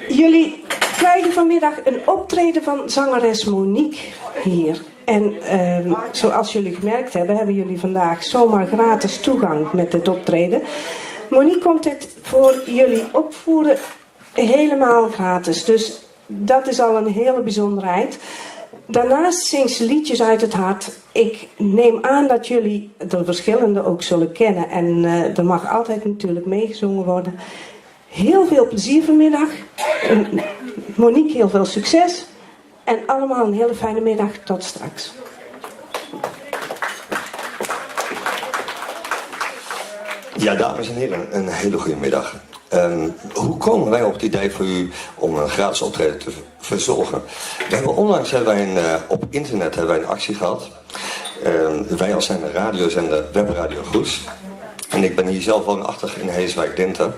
Jullie krijgen vanmiddag een optreden van zangeres Monique hier. En zoals jullie gemerkt hebben jullie vandaag zomaar gratis toegang met dit optreden. Monique komt dit voor jullie opvoeren helemaal gratis. Dus dat is al een hele bijzonderheid. Daarnaast zingt ze liedjes uit het hart. Ik neem aan dat jullie de verschillende ook zullen kennen. En er mag altijd natuurlijk meegezongen worden. Heel veel plezier vanmiddag. Monique, heel veel succes. En allemaal een hele fijne middag. Tot straks. Ja, dames en heren, een hele goede middag. Hoe komen wij op het idee voor u om een gratis optreden te verzorgen? Onlangs hebben wij op internet een actie gehad. Wij als zijn de radiozender Webradio Goes. En ik ben hier zelf woonachtig in Heeswijk-Dinter.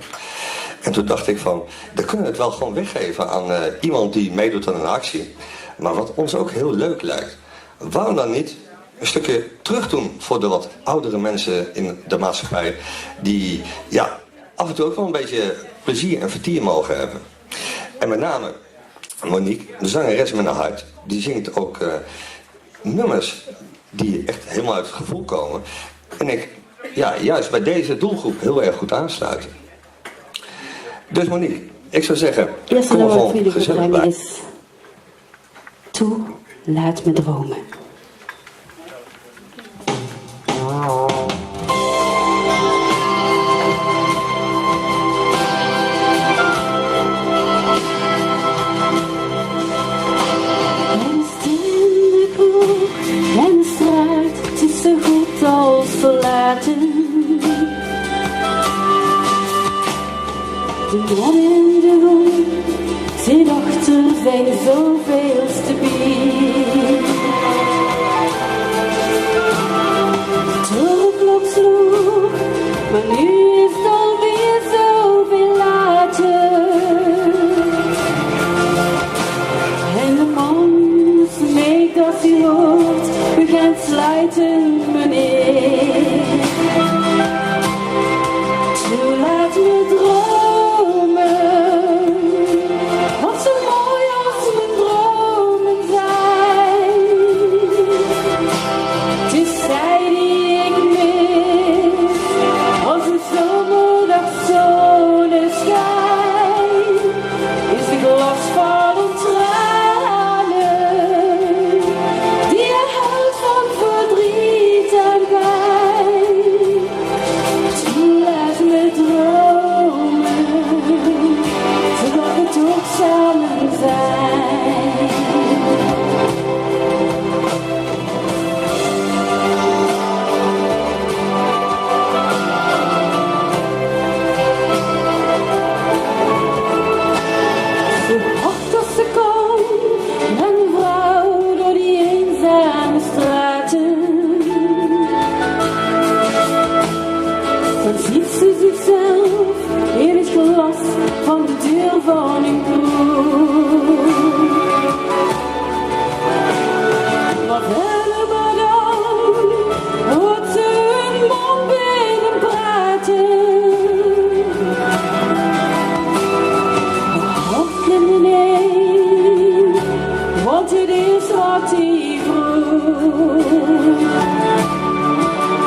En toen dacht ik van, dan kunnen we het wel gewoon weggeven aan iemand die meedoet aan een actie. Maar wat ons ook heel leuk lijkt, waarom dan niet een stukje terug doen voor de wat oudere mensen in de maatschappij die af en toe ook wel een beetje plezier en vertier mogen hebben. En met name Monique, de zangeres met een hart, die zingt ook nummers die echt helemaal uit het gevoel komen. En ik juist bij deze doelgroep heel erg goed aansluiten. Dus Monique, ik zou zeggen, kom er gewoon gezellig bij. Toe, laat me dromen. De bron in de roem, zijn dochter zijn zoveel te bieden. De klok sloeg, maar nu is het alweer zoveel later. En de man smeekt als hij hoort, we gaan sluiten, meneer. Toe laat me dromen, wat zo mooi als mijn dromen zijn. Het is zij die ik mis, als een zomerdag zonneschijn. Is de glas vol tranen, die je houdt van verdriet en pijn. Toe laat me dromen, zodat we toch samen zijn. Zo hard als ze kon, een vrouw door die eenzame straten. Dan ziet ze zichzelf in het glas van de deur van een kroeg. Maar helemaal dan hoort ze een man binnen praten. Haar hoofd in beneden, want het is wat hij vroeg.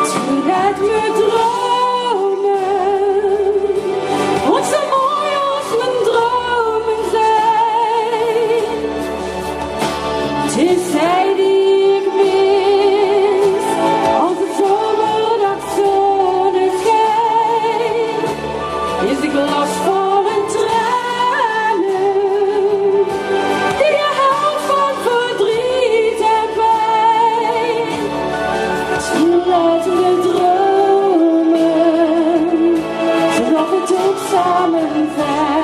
Toe laat me dromen, wat zo mooi als mijn dromen zijn. Het is zij die ik mis, als de zomerdag zonneschijn. Is de glas vol en tranen, die je houdt van verdriet en pijn. Toe laat me dromen, zodat we toch samen zijn.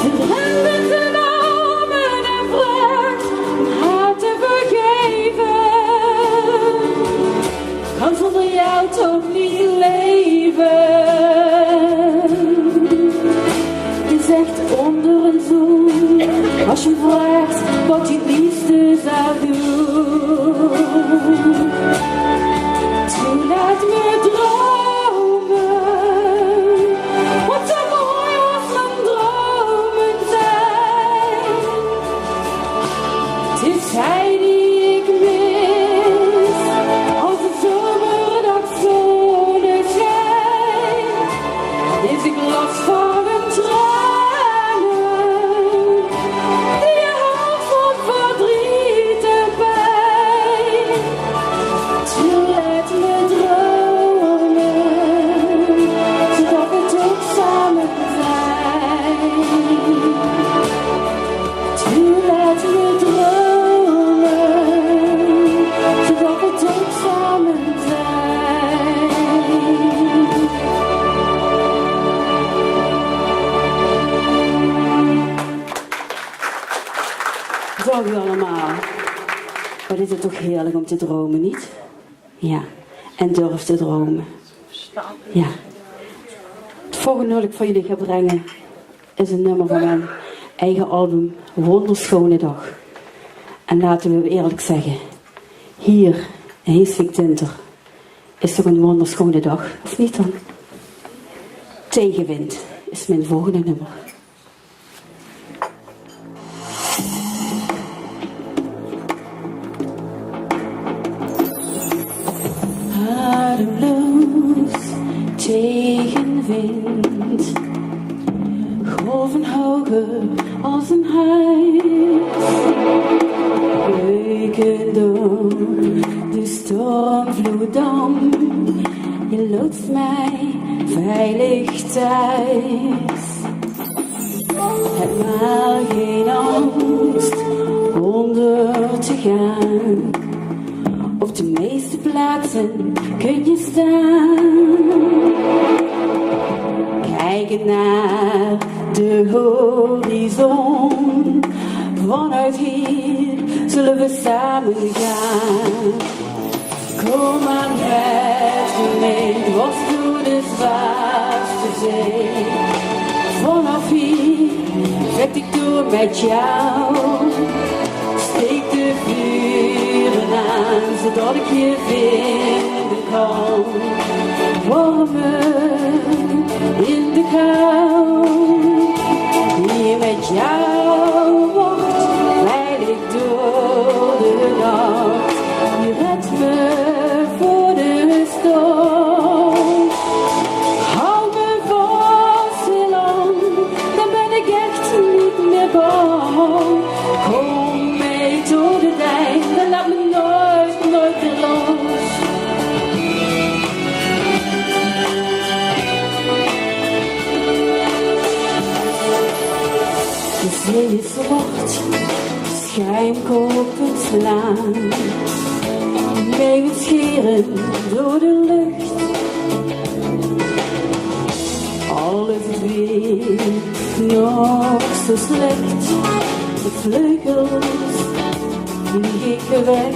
Ze draaien zijn armen en vraagt om haar te vergeven. Kan zonder jou toch niet leven. Je zegt onder een zoen, als je vraagt wat je het liefste zou doen. Toe laat me dromen, Zij die ik mis, als de zomerdag zonneschijn, is ik last van een tranen, die houdt van verdriet en pijn. Ze laat me dromen, zodat we toch samen zijn. Ze laat me dromen, zodat we toch samen zijn. Zo u allemaal. Wat is het toch heerlijk om te dromen, niet? Ja. En durf te dromen. Ja. Het volgende wat ik voor jullie ga brengen is een nummer van mijn eigen album Wonderschone Dag. En laten we eerlijk zeggen, hier in Heeswijk-Dinter is toch een wonderschone dag, of niet dan? Tegenwind is mijn volgende nummer. Ademloos tegenwind, golven hoger als een huis, breken door de stormvloeddam. Je loodst mij veilig thuis. Heb maar geen angst onder te gaan. Op de meeste plaatsen kun je staan. Kijken naar de horizon. Vanuit hier zullen we samen gaan. Kom maar met me mee, dwars door de zwaarste zee. Vanaf hier vecht ik door met jou. Steek de vuren aan, zodat ik je vinden kan. Warmen in de kou. Hier met jou wordt veilig door de nacht. Je redt me voor de storm. Hou me vast heel lang, dan ben ik echt niet meer bang. Kom mee tot het eind, dan laat me nooit meer los. De zee is zwart, schuimkoppen slaan. Meeuwen scheren door de lucht. Alles is weer nog zo slecht. De vleugels vlieg ik weg.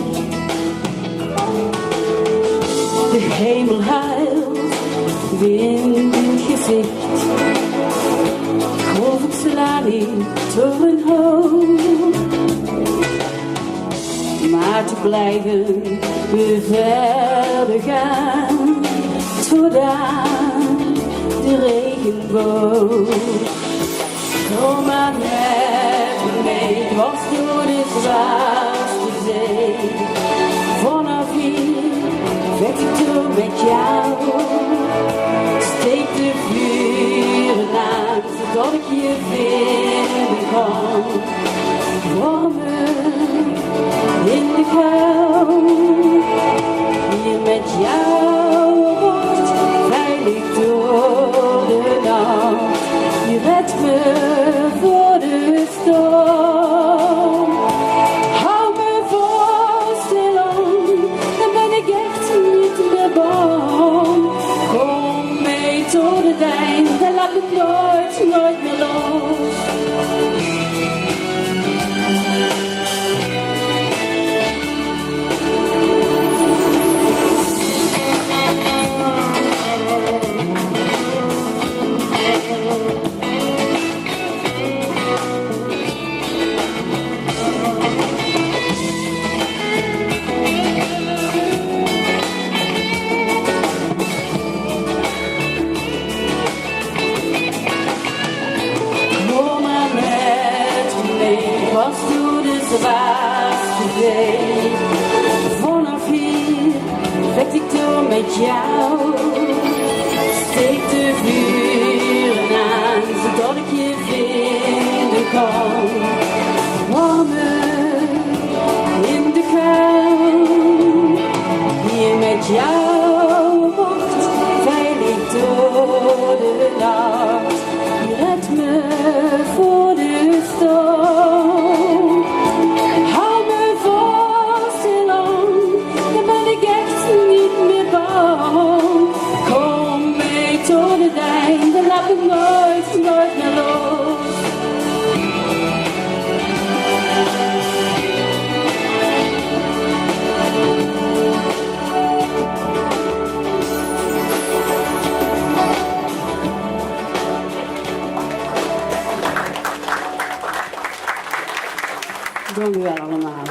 De hemel huilt, wind in gezicht. Golven slaan in torenhoog. Maar te blijven we verder gaan tot aan de regenboog. Kom maar met me mee, dwars door de zwaarste zee. Vanaf hier vecht ik door met jou. Steek de vuren aan, zodat ik je vinden kan. Warmen in de kou. Hier met jou wordt veilig door de nacht. Je redt me voor de storm. Hou me idee. Vanaf hier vecht ik door met jou. Steek de vuren aan, zodat ik je vinden kan. Warmer in de kou. Hier met jou wacht, veilig door de nacht. Je redt me voor de storm. Hou me vast heel lang, dan ben ik echt niet meer bang. Kom mee tot het einde, laat me nooit meer los. Dank u wel allemaal.